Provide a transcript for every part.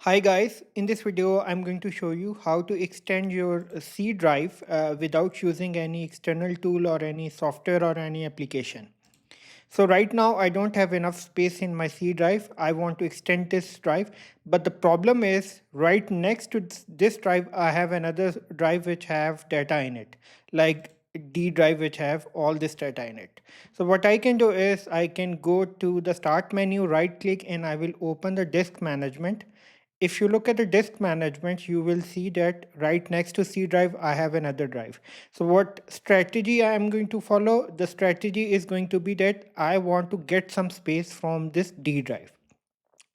Hi guys, in this video I'm going to show you how to extend your C drive without using any external tool or any software or any application. So right now I don't have enough space in my C drive. I want to extend this drive, but the problem is right next to this drive I have another drive which have data in it, like D drive which have all this data in it. So what I can do is I can go to the start menu, right click, and I will open the disk management. If you look at the disk management, you will see that right next to C drive, I have another drive. So what strategy I am going to follow? The strategy is going to be that I want to get some space from this D drive.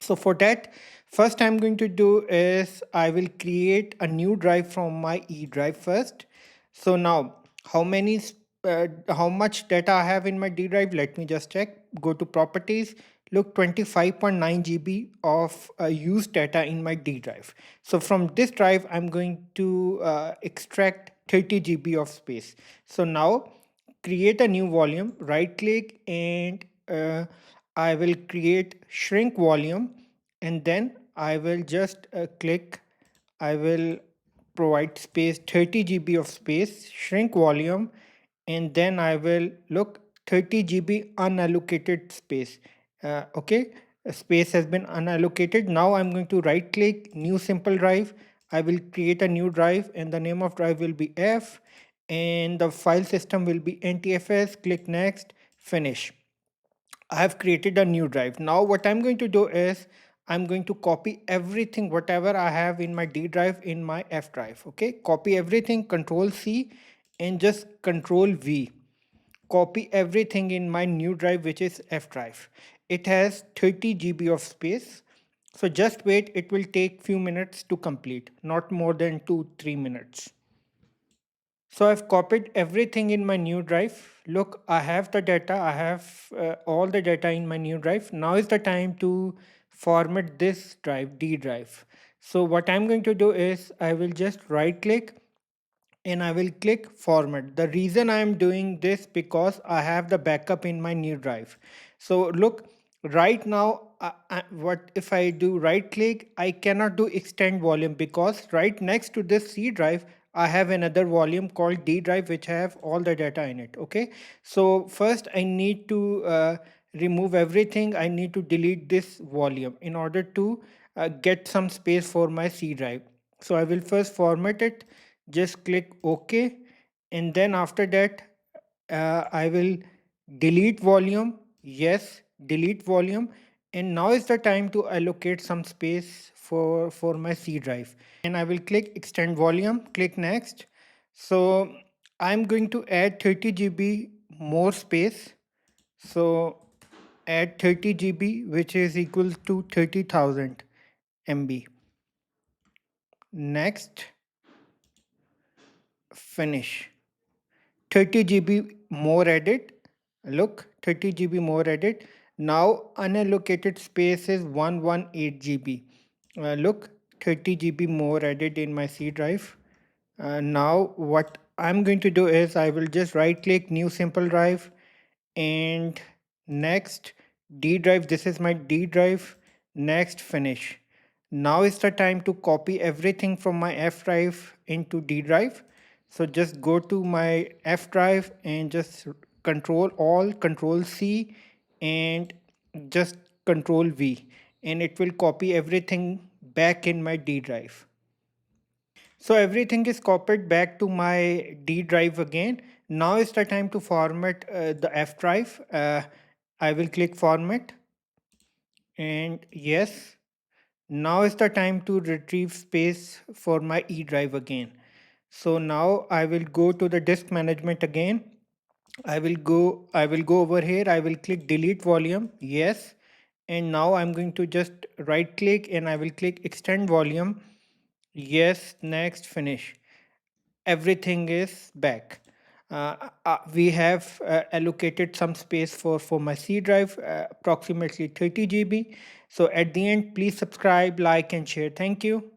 So for that, first I'm going to do is I will create a new drive from my E drive first. So now how much data I have in my D drive? Let me just check. Go to properties. Look, 25.9 GB of used data in my D drive. So from this drive, I'm going to extract 30 GB of space. So now create a new volume, right click, and I will create shrink volume, and then I will just click, I will provide space 30 GB of space, shrink volume, and then I will look 30 GB unallocated space. Okay, space has been unallocated. Now I'm going to right click, new simple drive. I will create a new drive, and the name of drive will be F, and the file system will be NTFS. Click next, finish. I have created a new drive. Now what I'm going to do is I'm going to copy everything, whatever I have in my D drive, in my F drive. Okay, copy everything, Control C, and just Control V. Copy everything in my new drive, which is F drive. It has 30 GB of space. So just wait, it will take few minutes to complete, not more than 2-3 minutes. So I've copied everything in my new drive. Look, I have the data. I have all the data in my new drive. Now is the time to format this drive, D drive. So what I'm going to do is I will just right click and I will click format. The reason I am doing this because I have the backup in my new drive. So look, right now, what if I do right click, I cannot do extend volume because right next to this C drive, I have another volume called D drive which have all the data in it. Okay, so first I need to remove everything. I need to delete this volume in order to get some space for my C drive. So I will first format it, just click OK, and then after that I will delete volume. Yes, delete volume. And now is the time to allocate some space for my C drive, and I will click extend volume, click next. So I'm going to add 30 GB more space. So add 30 GB, which is equal to 30,000 MB. Next, finish. 30 GB more added. Look, 30 GB more added. Now unallocated space is 118 GB. Look, 30 GB more added in my C drive. Now what I'm going to do is I will just right click, new simple drive, and next D drive. This is my D drive. Next, finish. Now is the time to copy everything from my F drive into D drive. So just go to my F drive and just control all, control C, and just control V, and it will copy everything back in my D drive. So everything is copied back to my D drive again. Now is the time to format the F drive. I will click format, and yes, now is the time to retrieve space for my E drive again. So now I will go to the disk management again. I will go over here. I will click delete volume. Yes. And now I'm going to just right click and I will click extend volume. Yes, next, finish. Everything is back. We have allocated some space for my C drive, approximately 30 GB. So at the end, please subscribe, like, and share. Thank you.